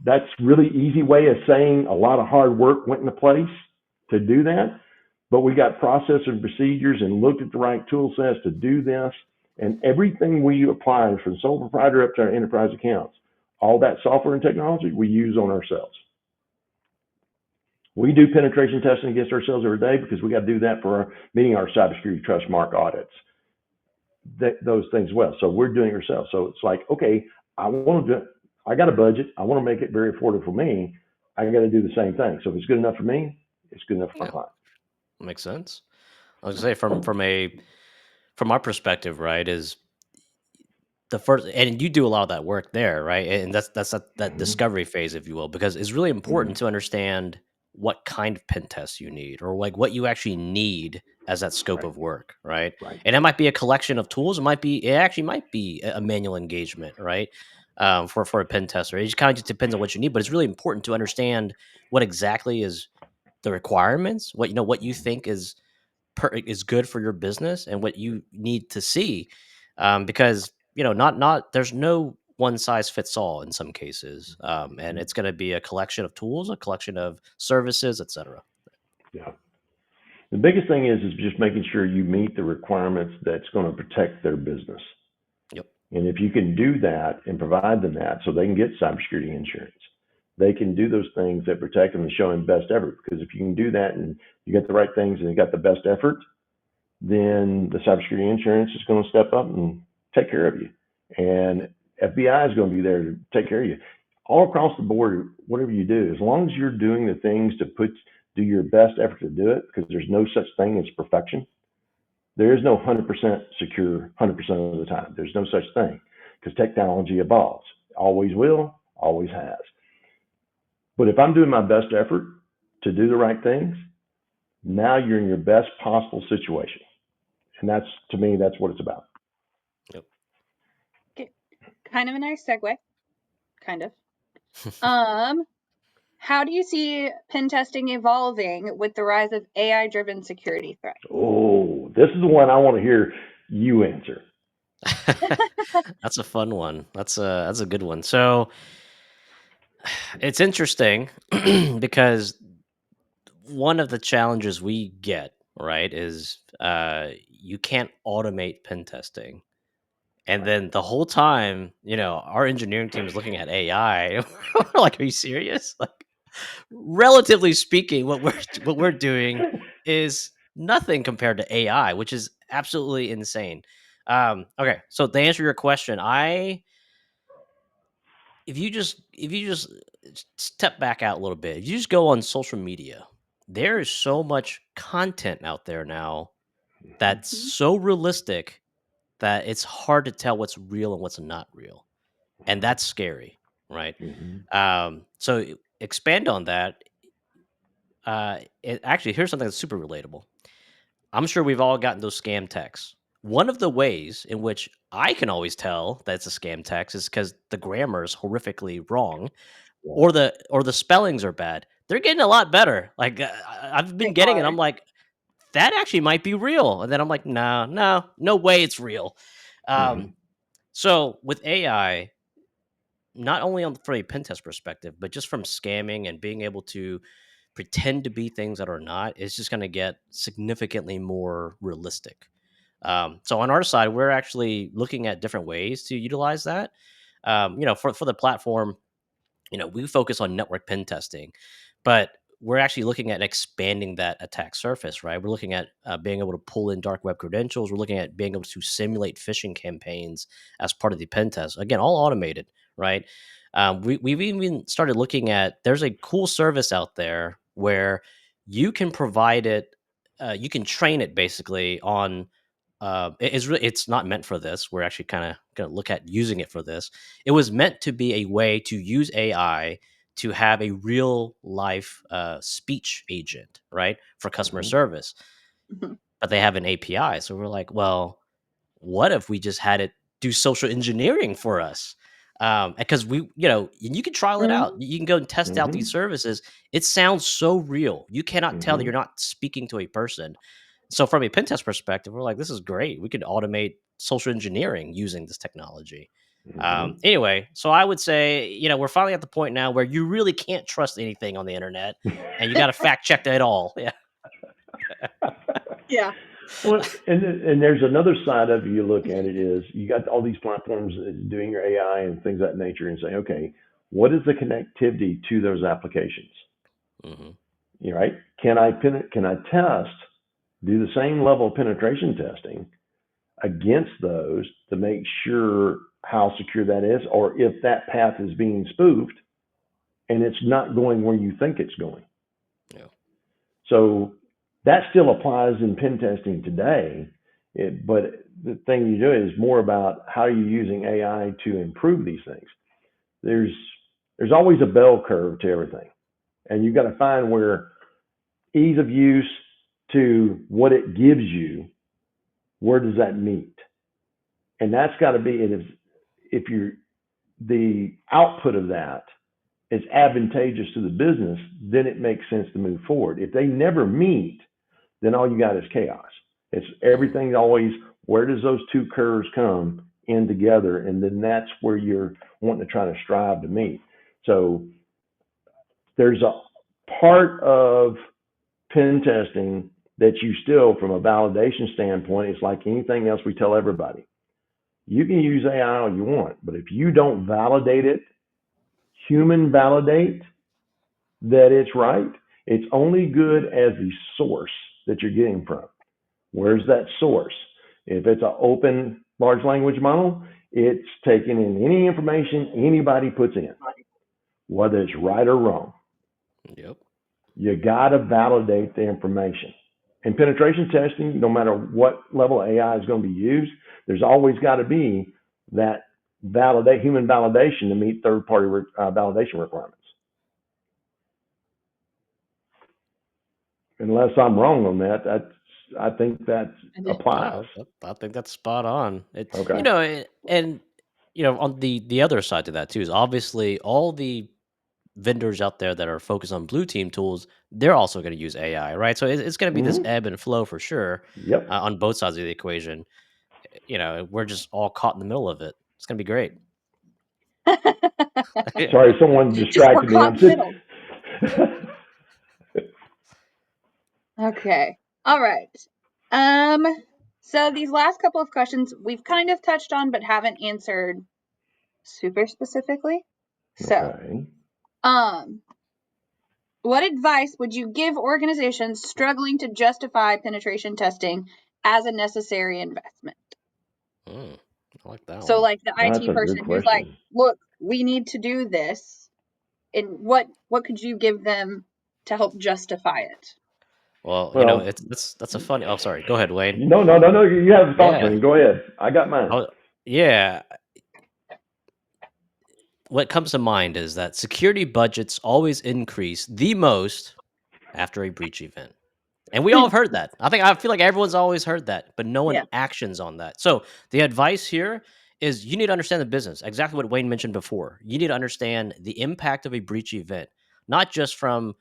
that's really easy way of saying a lot of hard work went into place to do that. But we got process and procedures and looked at the right tool sets to do this. And everything we apply from sole proprietor up to our enterprise accounts, all that software and technology we use on ourselves. We do penetration testing against ourselves every day because we got to do that for meeting our cybersecurity trust mark audits, those things well. So we're doing it ourselves. So it's like, okay, I got a budget. I want to make it very affordable for me. I got to do the same thing. So if it's good enough for me, it's good enough for my Yeah, client. makes sense. I was gonna say from our perspective, right, is the first, and you do a lot of that work there, right? And that's that Mm-hmm. discovery phase, if you will, because it's really Mm-hmm. important to understand what kind of pen test you need, or like what you actually need as that scope Right. of work, right? Right. And it might be a collection of tools. It actually might be a manual engagement, right? For a pen tester, it just kind of just depends on what you need. But it's really important to understand what exactly is the requirements, what you think is good for your business and what you need to see, because not there's no one size fits all in some cases, and Mm-hmm. it's going to be a collection of tools, a collection of services, etc. Yeah. The biggest thing is just making sure you meet the requirements that's going to protect their business. Yep. And if you can do that and provide them that so they can get cybersecurity insurance, they can do those things that protect them and show them best effort. Because if you can do that and you get the right things and you got the best effort, then the cybersecurity insurance is going to step up and take care of you. And FBI is going to be there to take care of you. All across the board, whatever you do, as long as you're doing the things to do your best effort to do it, because there's no such thing as perfection. There is no 100% secure 100% of the time. There's no such thing, because technology evolves. Always will, always has. But if I'm doing my best effort to do the right things, now you're in your best possible situation. And that's, to me, that's what it's about. Yep. Okay. Kind of a nice segue. Kind of. How do you see pen testing evolving with the rise of AI-driven security threats? Oh, this is the one I want to hear you answer. That's a fun one. That's a good one. So it's interesting because one of the challenges we get, right, is you can't automate pen testing. And Right. then the whole time, our engineering team is looking at AI. We're like, are you serious? Like, relatively speaking, what we're doing is nothing compared to AI, which is absolutely insane. Okay, so to answer your question, if you just step back out a little bit, if you just go on social media, there is so much content out there now that's Mhm. so realistic that it's hard to tell what's real and what's not real, and that's scary, right? Mm-hmm. So expand on that. Actually, here's something that's super relatable. I'm sure we've all gotten those scam texts. One of the ways in which I can always tell that it's a scam text is because the grammar is horrifically wrong, Yeah. or the spellings are bad. They're getting a lot better. Like I've They been getting it. are. I'm like, that actually might be real, and then I'm like, no, no, no way, it's real. Mm-hmm. Um, so with AI, not only from a pen test perspective, but just from scamming and being able to pretend to be things that are not, it's just going to get significantly more realistic. So on our side, we're actually looking at different ways to utilize that. For the platform, we focus on network pen testing, but we're actually looking at expanding that attack surface, right? We're looking at being able to pull in dark web credentials. We're looking at being able to simulate phishing campaigns as part of the pen test. Again, all automated, right? We've even started looking at, there's a cool service out there where you can provide it, you can train it basically on, it's not meant for this. We're actually kind of going to look at using it for this. It was meant to be a way to use AI to have a real life speech agent, right, for customer Mm-hmm. service. Mhm. But they have an API, so we're like, well, what if we just had it do social engineering for us? Because you can trial it out. Mhm. You can go and test out these Mm-hmm. services. It sounds so real. You cannot tell that Mm-hmm. you're not speaking to a person. So from a pen test perspective, we're like, this is great. We could automate social engineering using this technology. Mm-hmm. Anyway, so I would say, we're finally at the point now where you really can't trust anything on the internet, and you got to fact check that all. Yeah. Yeah. Well, and there's another side of it. You look at it is you got all these platforms doing your AI and things of that nature, and say, okay, what is the connectivity to those applications? Hmm. You right? Can I test, do the same level of penetration testing against those to make sure how secure that is, or if that path is being spoofed and it's not going where you think it's going. Yeah. So that still applies in pen testing today. But the thing you do is more about how you're using AI to improve these things. There's there's always a bell curve to everything, and you've got to find where ease of use to what it gives you, where does that meet? And that's got to be, if you're the output of that is advantageous to the business, then it makes sense to move forward. If they never meet, then all you got is chaos. It's Hmm. everything always, where does those two curves come in together? And then that's where you're wanting to try to strive to meet. So there's a part of pen testing that you still, from a validation standpoint, it's like anything else we tell everybody. You can use AI all you want, but if you don't validate it, human validate that it's right, it's only good as the source that you're getting from. Where's that source? If it's an open large language model, it's taking in any information anybody puts in, whether it's right or wrong. Yep. You got to validate the information. In penetration testing, no matter what level of AI is going to be used, there's always got to be that human validation to meet third party validation requirements. unless I'm wrong on that, I think that applies. No, I think that's spot on. Okay. And on the other side to that too is obviously all the vendors out there that are focused on blue team tools, they're also going to use AI, right? So it's going to be this Hmm. ebb and flow for sure Yep. on both sides of the equation. We're just all caught in the middle of it. It's going to be great. Sorry, someone Just we're distracted me. caught I'm in the middle. sitting. Okay. All right. Um, so these last couple of questions we've kind of touched on but haven't answered super specifically. So, Okay. um, what advice would you give organizations struggling to justify penetration testing as a necessary investment? Mm, I like that So, one. like the That's IT a good person who's like, question. "Look, we need to do this," and what could you give them to help justify it? Well, Well, that's a funny. Oh, sorry. Go ahead, Wayne. no, no, no, no. You have a thought Yeah. train. Go ahead. I got mine. Oh, yeah. What comes to mind is that security budgets always increase the most after a breach event. And we all have heard that. I feel like everyone's always heard that, but no one Yeah. actions on that. So the advice here is you need to understand the business. Exactly what Wayne mentioned before. You need to understand the impact of a breach event, not just from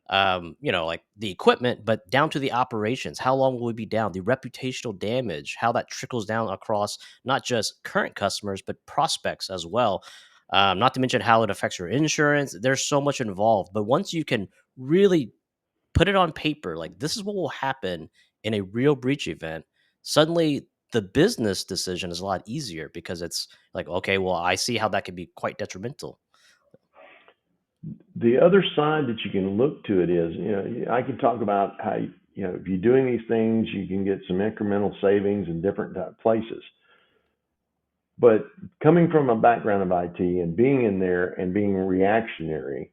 like the equipment, but down to the operations. How long will we be down? The reputational damage, how that trickles down across not just current customers, but prospects as well. Not to mention how it affects your insurance. There's so much involved. But once you can really put it on paper, like this is what will happen in a real breach event, suddenly the business decision is a lot easier because it's like, okay, well, I see how that could be quite detrimental. The other side that you can look to it is, I can talk about how, if you're doing these things, you can get some incremental savings in different places. But coming from a background of IT and being in there and being reactionary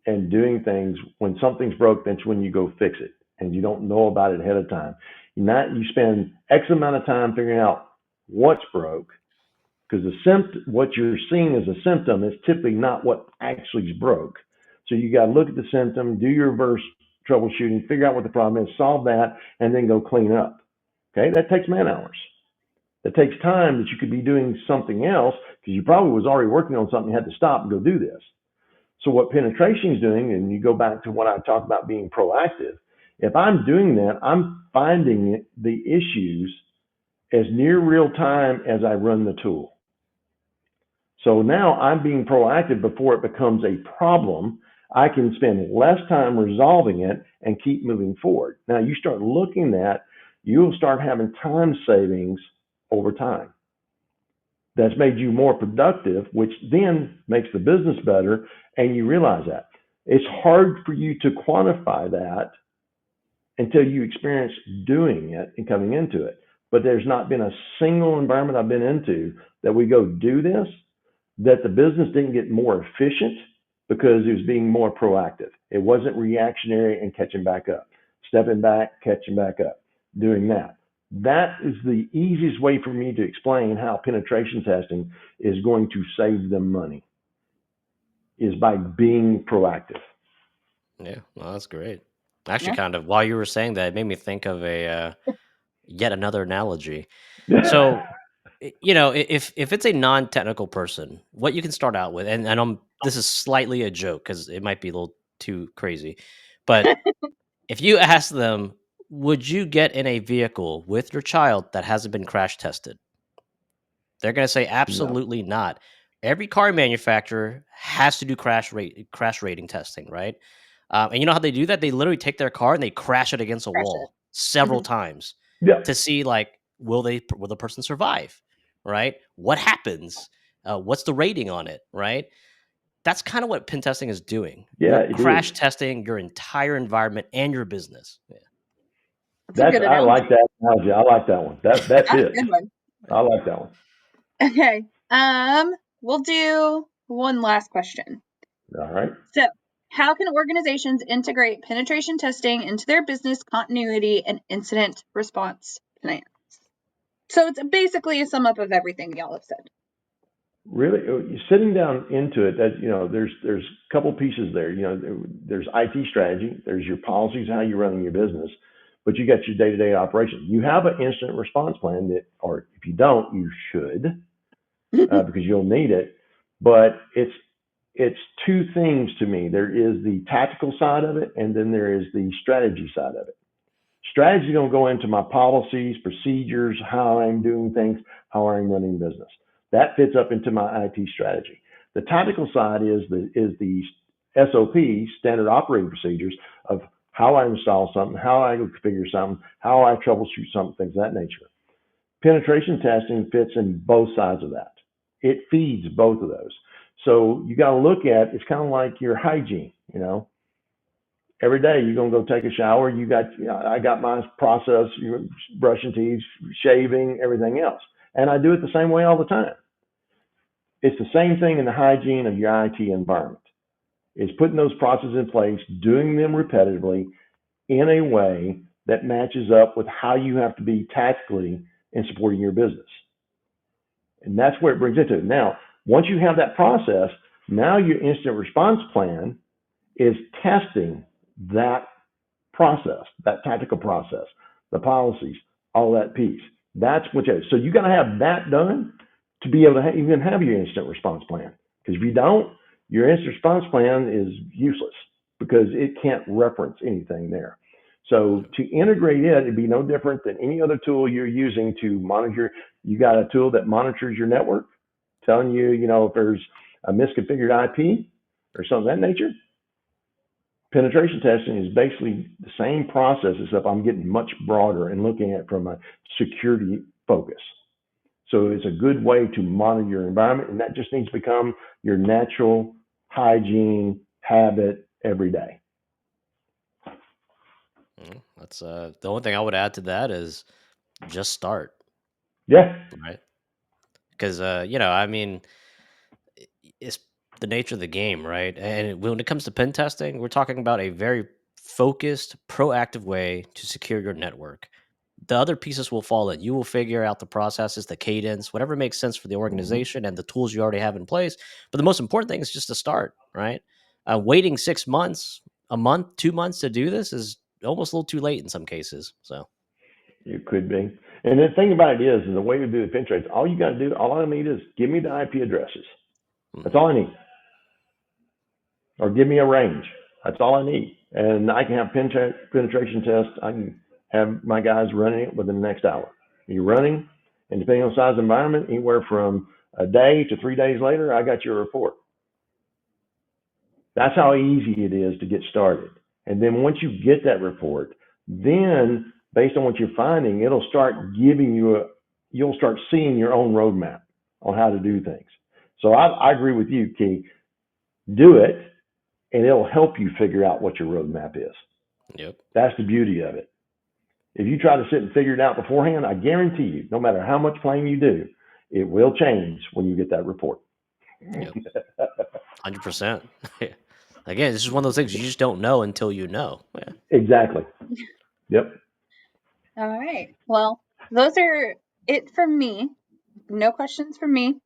and doing things when something's broke, that's when you go fix it and you don't know about it ahead of time. Not you spend X amount of time figuring out what's broke because what you're seeing as a symptom is typically not what actually is broke. So you got to look at the symptom, do your reverse troubleshooting, figure out what the problem is, solve that, and then go clean up. Okay, that takes man hours. That takes time that you could be doing something else because you probably was already working on something, you had to stop and go do this. So what penetration is doing, and you go back to what I talked about being proactive. If I'm doing that, I'm finding the issues as near real time as I run the tool. So now I'm being proactive before it becomes a problem. I can spend less time resolving it and keep moving forward. Now you start looking at, you'll start having time savings over time. That's made you more productive, which then makes the business better. And you realize that it's hard for you to quantify that until you experience doing it and coming into it. But there's not been a single environment I've been into that we go do this, that the business didn't get more efficient because it was being more proactive. It wasn't reactionary and catching back up, stepping back, catching back up, doing that. That is the easiest way for me to explain how penetration testing is going to save them money is by being proactive. Yeah, well, that's great. Actually, Yeah. kind of while you were saying that, it made me think of a yet another analogy. So, if it's a non-technical person, what you can start out with, and this is slightly a joke because it might be a little too crazy, but if you ask them, would you get in a vehicle with your child that hasn't been crash tested? They're going to say No. absolutely not. Every car manufacturer has to do crash rating testing, right? And you know how they do that? They literally take their car and they crash it against a Crush it. wall several Mhm. times to Yep. see like will the person survive, right? What happens? What's the rating on it, right? That's kind of what pen testing is doing. Yeah, You're it is. crash testing your entire environment and your business. Yeah. That's a good I like analogy. that analogy. I like that one. That's That's a it. good one. I like that one. Okay. We'll do one last question. All right. So, how can organizations integrate penetration testing into their business continuity and incident response plans? So, it's basically a sum up of everything y'all have said. really, you're sitting down into it, that there's a couple pieces there. There's IT strategy, there's your policies, how you're running your business, but you got your day-to-day operation. You have an incident response plan that, or if you don't, you should, because you'll need it. But it's two things to me. There is the tactical side of it, and then there is the strategy side of it. Strategy is going to go into my policies, procedures, how I'm doing things, how I'm running business. That fits up into my IT strategy. The tactical side is the SOP, standard operating procedures, of how I install something, how I configure something, how I troubleshoot something, things of that nature. Penetration testing fits in both sides of that. It feeds both of those. So you got to look at, it's kind of like your hygiene. Every day you're gonna go take a shower. I got my process, brushing teeth, shaving, everything else, and I do it the same way all the time. It's the same thing in the hygiene of your IT environment. It's putting those processes in place, doing them repetitively in a way that matches up with how you have to be tactically in supporting your business. And that's where it brings into it. Now, once you have that process, now your incident response plan is testing that process, that tactical process, the policies, all that piece. That's what you. So you got to have that done to be able to even have your incident response plan. Because if you don't, your incident response plan is useless because it can't reference anything there. So to integrate it, it'd be no different than any other tool you're using to monitor. You got a tool that monitors your network, telling you, if there's a misconfigured IP or something of that nature. Penetration testing is basically the same process, except I'm getting much broader and looking at it from a security focus. So it's a good way to monitor your environment, and that just needs to become your natural hygiene habit every day. That's the only thing I would add to that is just start, Yeah. right? Because I mean, it's the nature of the game, right? And when it comes to pen testing, we're talking about a very focused, proactive way to secure your network. The other pieces will fall in. You will figure out the processes, the cadence, whatever makes sense for the Mhm. organization and the tools you already have in place. But the most important thing is just to start, right? Waiting 6 months, a month, 2 months to do this is almost a little too late in some cases. So, It could be. And the thing about it is the way to do the pen trace, all you got to do, all I need is give me the IP addresses. That's mhm. all I need. Or give me a range. That's all I need. And I can have penetration tests. I can have my guys running it within the next hour. You're running, and depending on the size of the environment, anywhere from a day to 3 days later, I got your report. That's how easy it is to get started. And then once you get that report, then based on what you're finding, it'll start giving you you'll start seeing your own roadmap on how to do things. So I agree with you, Key. Do it, and it'll help you figure out what your roadmap is. Yep. That's the beauty of it. If you try to sit and figure it out beforehand, I guarantee you, no matter how much planning you do, it will change when you get that report. Yep. 100%. Again, this is one of those things you just don't know until you know. Yeah. Exactly. Yep. All right. Well, those are it from me. No questions from me.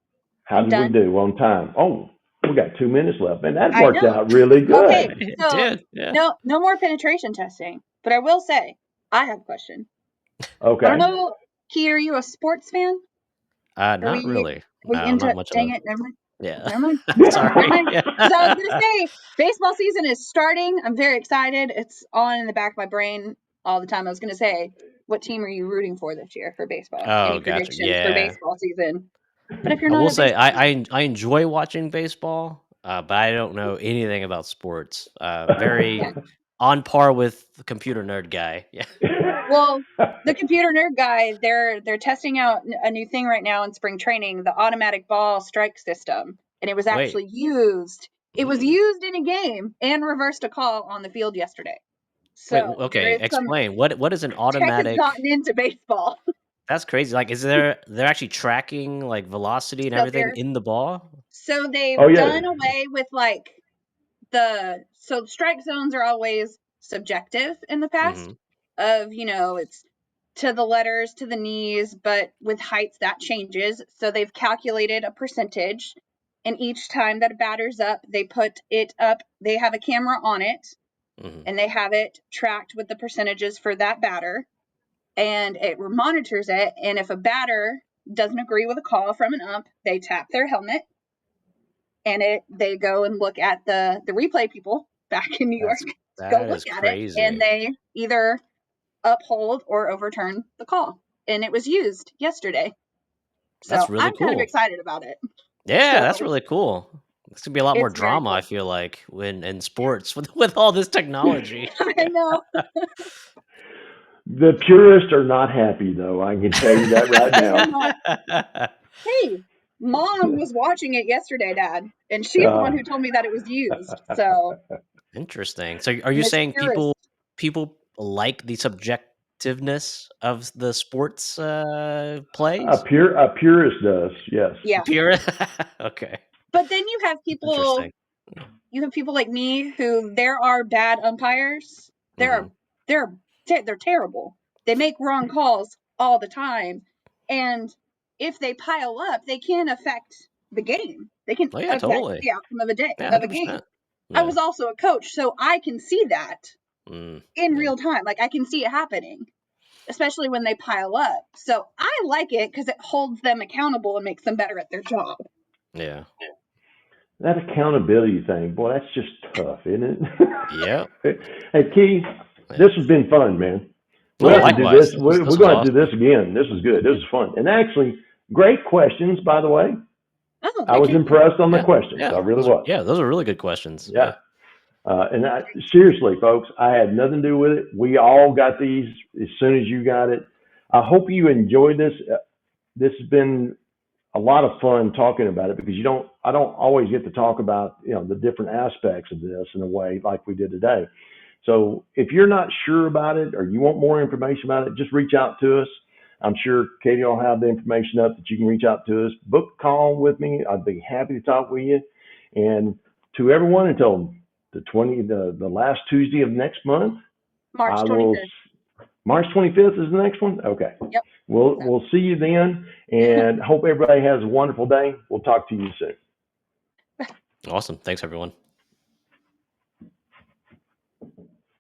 How I'm did we done. do on time? Oh, we got 2 minutes left, and that I worked know. out really Okay, good. It so did. Yeah. no more penetration testing. But I will say, I have a question. I don't Okay. know, Key, are you a sports fan? Are Not we really. we I'm not into much of dang a it, never mind. yeah. Never mind. Never Sorry. mind. Yeah. Because I was gonna say baseball season is starting. I'm very excited. It's on in the back of my brain all the time. I was gonna say, what team are you rooting for this year for baseball? Oh, Any gotcha. predictions for Yeah. baseball season? But if you're I not will a say baseball fan, I enjoy watching baseball, but I don't know anything about sports. yeah. Very on par with the computer nerd guy. Yeah. Well, the computer nerd guy, they're testing out a new thing right now in spring training, the automatic ball strike system, and it was Wait. actually used. It was Mm. used in a game and reversed a call on the field yesterday. Wait. So there Okay. is some Explain. What is an tech has automatic? gotten into baseball. That's crazy. Like, is they're actually tracking like velocity and So everything in the ball? Oh they've yeah. done away with like so strike zones are always subjective in the past Hmm. of it's to the letters, to the knees, but with heights that changes. So they've calculated a percentage, and each time that a batter's up, they put it up. They have a camera on it, and they have it tracked with the percentages for that batter, and it monitors it. And if a batter doesn't agree with a call from an ump, they tap their helmet, and they go and look at the replay people back in New York. Go That look is at it, crazy. and they either uphold or overturn the call. And it was used yesterday. So That's really I'm kind of cool. excited about it. Yeah, So that's really cool. It's gonna be a lot more it's very drama, cool. I feel like, when in sports with all this technology. I know. The purists are not happy, though. I can tell you that right They're now. not. Hey, Mom was watching it yesterday, Dad, and she's the one who told me that it was used. So Interesting. So are you it's saying purist. people like the subjectiveness of the sports A plays? purist does, yes. Yeah. Pure. Okay. But then you have people Interesting. like me who there are bad umpires. They're terrible. They make wrong calls all the time, and if they pile up, they can affect the game. They can Oh yeah, affect totally. the outcome of Yeah, a game. 100%. I Yeah. was also a coach, so I can see that in Yeah. real time. Like I can see it happening, especially when they pile up. So I like it because it holds them accountable and makes them better at their job. Yeah. That accountability thing, boy, that's just tough, isn't it? Yep. Hey, Key, Yeah. this has been fun, man. We'll Oh, have to do likewise. this. This We're was going to do awesome. this again. This is good. This is fun. And actually, great questions, by the way. Oh, I was thank you. impressed on the Yeah. questions. Yeah. I really was. Those are really good questions. Yeah. Seriously, folks, I had nothing to do with it. We all got these as soon as you got it. I hope you enjoyed this. This has been a lot of fun talking about it because I don't always get to talk about, the different aspects of this in a way like we did today. So if you're not sure about it or you want more information about it, just reach out to us. I'm sure Katie will have the information up that you can reach out to us. Book a call with me. I'd be happy to talk with you. And to everyone, until the last Tuesday of next month, March I will. 25th. March 25th is the next one. Okay. Yep. We'll see you then, and hope everybody has a wonderful day. We'll talk to you soon. Awesome. Thanks, everyone.